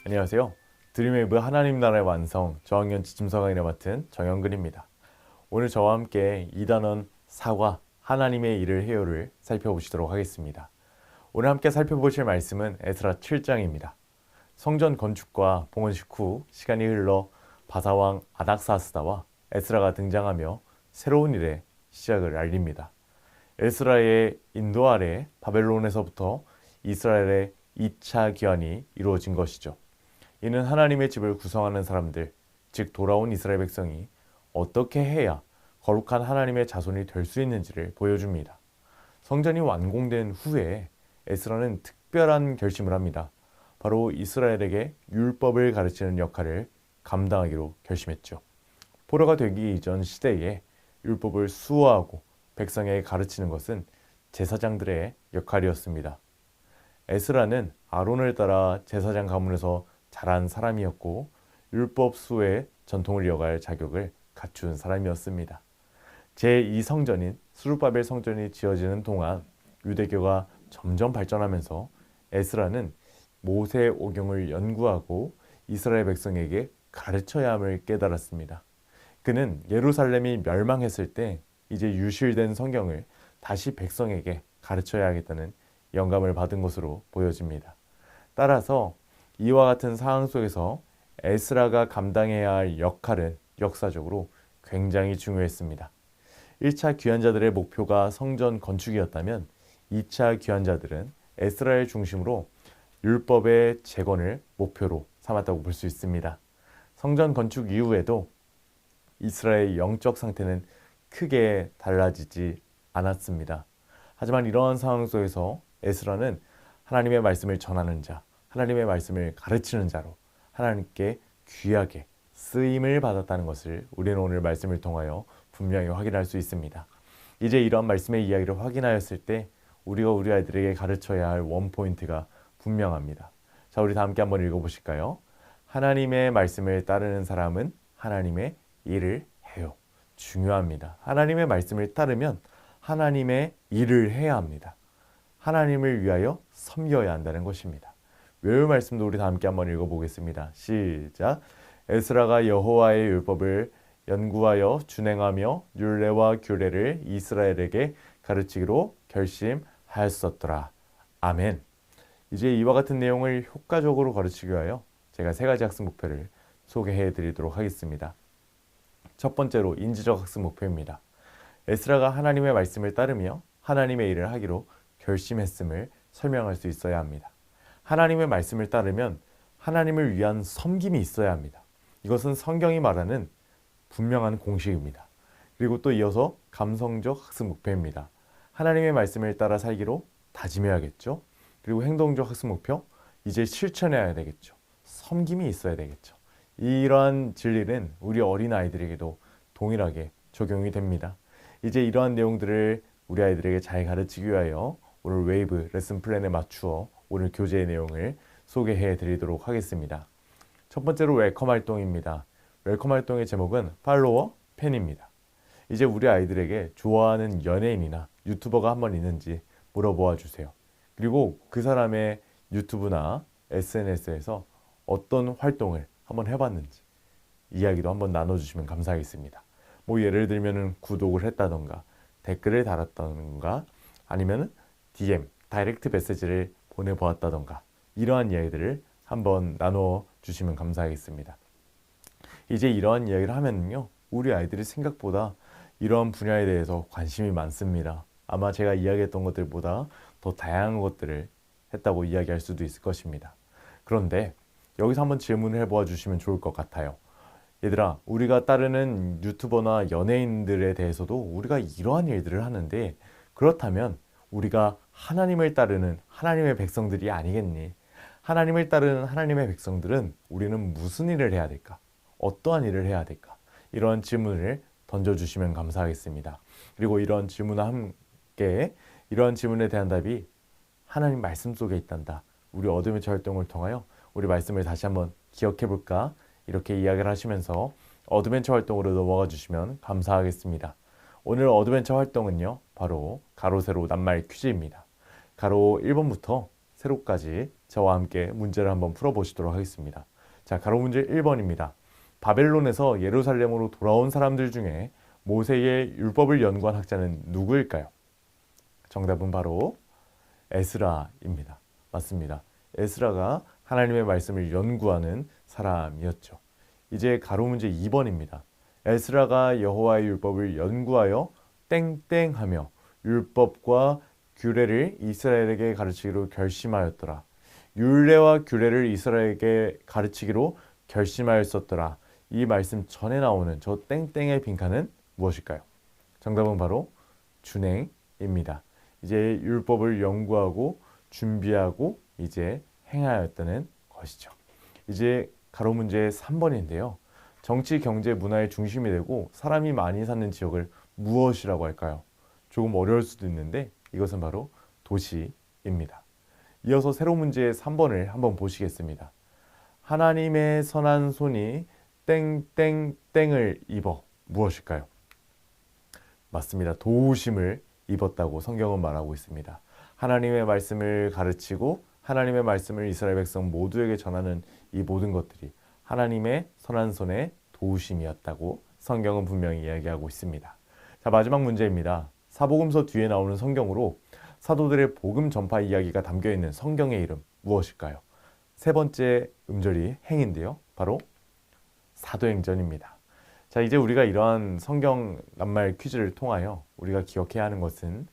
안녕하세요. 드림웨이브 하나님 나라의 완성 저학년 지침서 강의를 맡은 정영근입니다. 오늘 저와 함께 2단원 사과 하나님의 일을 해요를 살펴보시도록 하겠습니다. 오늘 함께 살펴보실 말씀은 에스라 7장입니다. 성전 건축과 봉헌식 후 시간이 흘러 바사왕 아닥사스다와 에스라가 등장하며 새로운 일의 시작을 알립니다. 에스라의 인도 아래 바벨론에서부터 이스라엘의 2차 귀환이 이루어진 것이죠. 이는 하나님의 집을 구성하는 사람들, 즉 돌아온 이스라엘 백성이 어떻게 해야 거룩한 하나님의 자손이 될 수 있는지를 보여줍니다. 성전이 완공된 후에 에스라는 특별한 결심을 합니다. 바로 이스라엘에게 율법을 가르치는 역할을 감당하기로 결심했죠. 포로가 되기 이전 시대에 율법을 수호하고 백성에게 가르치는 것은 제사장들의 역할이었습니다. 에스라는 아론을 따라 제사장 가문에서 자란 사람이었고 율법 수호의 전통을 이어갈 자격을 갖춘 사람이었습니다. 제2성전인 스룹바벨 성전이 지어지는 동안 유대교가 점점 발전하면서 에스라는 모세 오경을 연구하고 이스라엘 백성에게 가르쳐야 함을 깨달았습니다. 그는 예루살렘이 멸망했을 때 이제 유실된 성경을 다시 백성에게 가르쳐야 하겠다는 영감을 받은 것으로 보여집니다. 따라서 이와 같은 상황 속에서 에스라가 감당해야 할 역할은 역사적으로 굉장히 중요했습니다. 1차 귀환자들의 목표가 성전 건축이었다면 2차 귀환자들은 에스라엘 중심으로 율법의 재건을 목표로 삼았다고 볼 수 있습니다. 성전 건축 이후에도 이스라엘의 영적 상태는 크게 달라지지 않았습니다. 하지만 이러한 상황 속에서 에스라는 하나님의 말씀을 전하는 자, 하나님의 말씀을 가르치는 자로 하나님께 귀하게 쓰임을 받았다는 것을 우리는 오늘 말씀을 통하여 분명히 확인할 수 있습니다. 이제 이러한 말씀의 이야기를 확인하였을 때 우리가 우리 아이들에게 가르쳐야 할 원포인트가 분명합니다. 자, 우리 다 함께 한번 읽어보실까요? 하나님의 말씀을 따르는 사람은 하나님의 일을 해요. 중요합니다. 하나님의 말씀을 따르면 하나님의 일을 해야 합니다. 하나님을 위하여 섬겨야 한다는 것입니다. 외울 말씀도 우리 다 함께 한번 읽어보겠습니다. 시작. 에스라가 여호와의 율법을 연구하여 준행하며 율례와 규례를 이스라엘에게 가르치기로 결심하였었더라. 아멘. 이제 이와 같은 내용을 효과적으로 가르치기 위하여 제가 3가지 학습 목표를 소개해 드리도록 하겠습니다. 첫 번째로 인지적 학습 목표입니다. 에스라가 하나님의 말씀을 따르며 하나님의 일을 하기로 결심했음을 설명할 수 있어야 합니다. 하나님의 말씀을 따르면 하나님을 위한 섬김이 있어야 합니다. 이것은 성경이 말하는 분명한 공식입니다. 그리고 또 이어서 감성적 학습 목표입니다. 하나님의 말씀을 따라 살기로 다짐해야겠죠. 그리고 행동적 학습 목표, 이제 실천해야 되겠죠. 섬김이 있어야 되겠죠. 이러한 진리는 우리 어린아이들에게도 동일하게 적용이 됩니다. 이제 이러한 내용들을 우리 아이들에게 잘 가르치기 위하여 오늘 웨이브 레슨 플랜에 맞추어 오늘 교재의 내용을 소개해 드리도록 하겠습니다. 첫 번째로 웰컴 활동입니다. 웰컴 활동의 제목은 팔로워 팬입니다. 이제 우리 아이들에게 좋아하는 연예인이나 유튜버가 한 번 있는지 물어보아 주세요. 그리고 그 사람의 유튜브나 SNS에서 어떤 활동을 한번 해봤는지 이야기도 한번 나눠주시면 감사하겠습니다. 뭐 예를 들면 구독을 했다던가 댓글을 달았다던가 아니면 DM, 다이렉트 메시지를 보내보았다던가 이러한 이야기들을 한번 나눠주시면 감사하겠습니다. 이제 이러한 이야기를 하면요, 우리 아이들이 생각보다 이러한 분야에 대해서 관심이 많습니다. 아마 제가 이야기했던 것들보다 더 다양한 것들을 했다고 이야기할 수도 있을 것입니다. 그런데 여기서 한번 질문을 해보아 주시면 좋을 것 같아요. 얘들아, 우리가 따르는 유튜버나 연예인들에 대해서도 우리가 이러한 일들을 하는데 그렇다면 우리가 하나님을 따르는 하나님의 백성들이 아니겠니? 하나님을 따르는 하나님의 백성들은 우리는 무슨 일을 해야 될까? 어떠한 일을 해야 될까? 이런 질문을 던져주시면 감사하겠습니다. 그리고 이런 질문과 함께 이러한 질문에 대한 답이 하나님 말씀 속에 있단다. 우리 어드벤처 활동을 통하여 우리 말씀을 다시 한번 기억해 볼까? 이렇게 이야기를 하시면서 어드벤처 활동으로 넘어가 주시면 감사하겠습니다. 오늘 어드벤처 활동은요, 바로 가로 세로 낱말 퀴즈입니다. 가로 1번부터 세로까지 저와 함께 문제를 한번 풀어보시도록 하겠습니다. 자, 가로 문제 1번입니다. 바벨론에서 예루살렘으로 돌아온 사람들 중에 모세의 율법을 연구한 학자는 누구일까요? 정답은 바로 에스라입니다. 맞습니다. 에스라가 하나님의 말씀을 연구하는 사람이었죠. 이제 가로 문제 2번입니다. 에스라가 여호와의 율법을 연구하여 땡땡하며 율법과 규례를 이스라엘에게 가르치기로 결심하였더라. 율례와 규례를 이스라엘에게 가르치기로 결심하였었더라. 이 말씀 전에 나오는 저 땡땡의 빈칸은 무엇일까요? 정답은 바로 준행입니다. 이제 율법을 연구하고 준비하고 이제 행하였다는 것이죠. 이제 가로 문제 3번인데요. 정치, 경제, 문화의 중심이 되고 사람이 많이 사는 지역을 무엇이라고 할까요? 조금 어려울 수도 있는데 이것은 바로 도시입니다. 이어서 세로 문제 3번을 한번 보시겠습니다. 하나님의 선한 손이 땡땡땡을 입어 무엇일까요? 맞습니다. 도우심을 입었다고 성경은 말하고 있습니다. 하나님의 말씀을 가르치고 하나님의 말씀을 이스라엘 백성 모두에게 전하는 이 모든 것들이 하나님의 선한 손의 도우심이었다고 성경은 분명히 이야기하고 있습니다. 자, 마지막 문제입니다. 사복음서 뒤에 나오는 성경으로 사도들의 복음 전파 이야기가 담겨있는 성경의 이름 무엇일까요? 세 번째 음절이 행인데요. 바로 사도행전입니다. 자, 이제 우리가 이러한 성경 낱말 퀴즈를 통하여 우리가 기억해야 하는 것은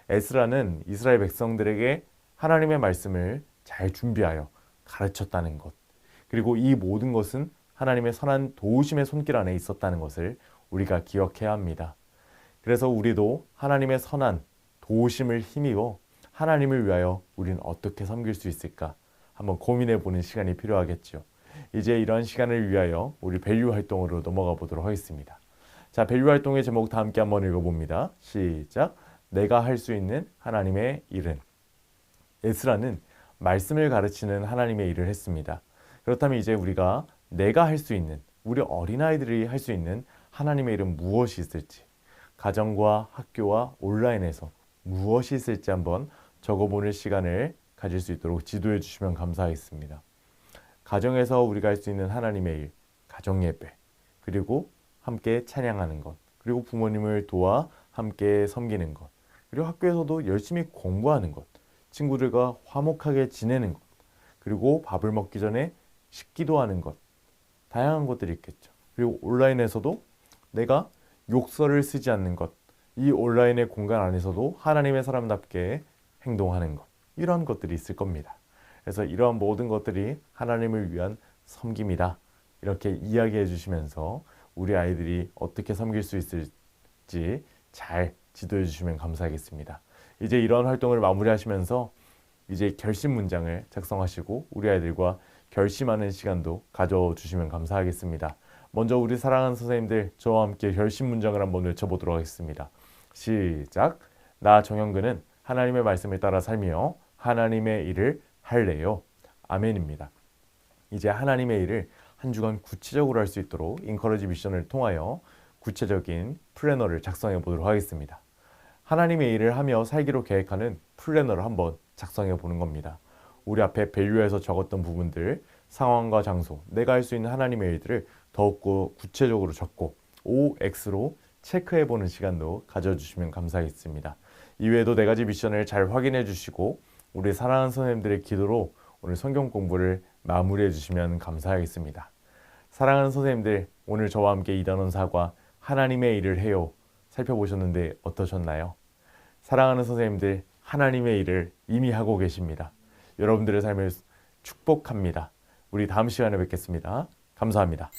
에스라는 이스라엘 백성들에게 하나님의 말씀을 잘 준비하여 가르쳤다는 것, 그리고 이 모든 것은 하나님의 선한 도우심의 손길 안에 있었다는 것을 우리가 기억해야 합니다. 그래서 우리도 하나님의 선한 도우심을 힘입어 하나님을 위하여 우리는 어떻게 섬길 수 있을까 한번 고민해 보는 시간이 필요하겠죠. 이제 이런 시간을 위하여 우리 밸류 활동으로 넘어가 보도록 하겠습니다. 자, 밸류 활동의 제목 다 함께 한번 읽어봅니다. 시작. 내가 할 수 있는 하나님의 일은. 에스라는 말씀을 가르치는 하나님의 일을 했습니다. 그렇다면 이제 우리가 내가 할 수 있는, 우리 어린아이들이 할 수 있는 하나님의 일은 무엇이 있을지, 가정과 학교와 온라인에서 무엇이 있을지 한번 적어보는 시간을 가질 수 있도록 지도해 주시면 감사하겠습니다. 가정에서 우리가 할 수 있는 하나님의 일, 가정 예배, 그리고 함께 찬양하는 것, 그리고 부모님을 도와 함께 섬기는 것, 그리고 학교에서도 열심히 공부하는 것, 친구들과 화목하게 지내는 것, 그리고 밥을 먹기 전에 식기도 하는 것, 다양한 것들이 있겠죠. 그리고 온라인에서도 내가 욕설을 쓰지 않는 것, 이 온라인의 공간 안에서도 하나님의 사람답게 행동하는 것, 이런 것들이 있을 겁니다. 그래서 이러한 모든 것들이 하나님을 위한 섬김이다, 이렇게 이야기해 주시면서 우리 아이들이 어떻게 섬길 수 있을지 잘 지도해 주시면 감사하겠습니다. 이제 이런 활동을 마무리하시면서 이제 결심 문장을 작성하시고 우리 아이들과 결심하는 시간도 가져주시면 감사하겠습니다. 먼저 우리 사랑하는 선생님들, 저와 함께 결심 문장을 한번 외쳐보도록 하겠습니다. 시작. 나 정영근은 하나님의 말씀을 따라 살며 하나님의 일을 할래요. 아멘입니다. 이제 하나님의 일을 한 주간 구체적으로 할 수 있도록 인커러지 미션을 통하여 구체적인 플래너를 작성해 보도록 하겠습니다. 하나님의 일을 하며 살기로 계획하는 플래너를 한번 작성해 보는 겁니다. 우리 앞에 밸류에서 적었던 부분들, 상황과 장소, 내가 할 수 있는 하나님의 일들을 더욱더 구체적으로 적고 OX로 체크해 보는 시간도 가져주시면 감사하겠습니다. 이외에도 4가지 미션을 잘 확인해 주시고 우리 사랑하는 선생님들의 기도로 오늘 성경 공부를 마무리해 주시면 감사하겠습니다. 사랑하는 선생님들, 오늘 저와 함께 이단원 사과 하나님의 일을 해요 살펴보셨는데 어떠셨나요? 사랑하는 선생님들, 하나님의 일을 이미 하고 계십니다. 여러분들의 삶을 축복합니다. 우리 다음 시간에 뵙겠습니다. 감사합니다.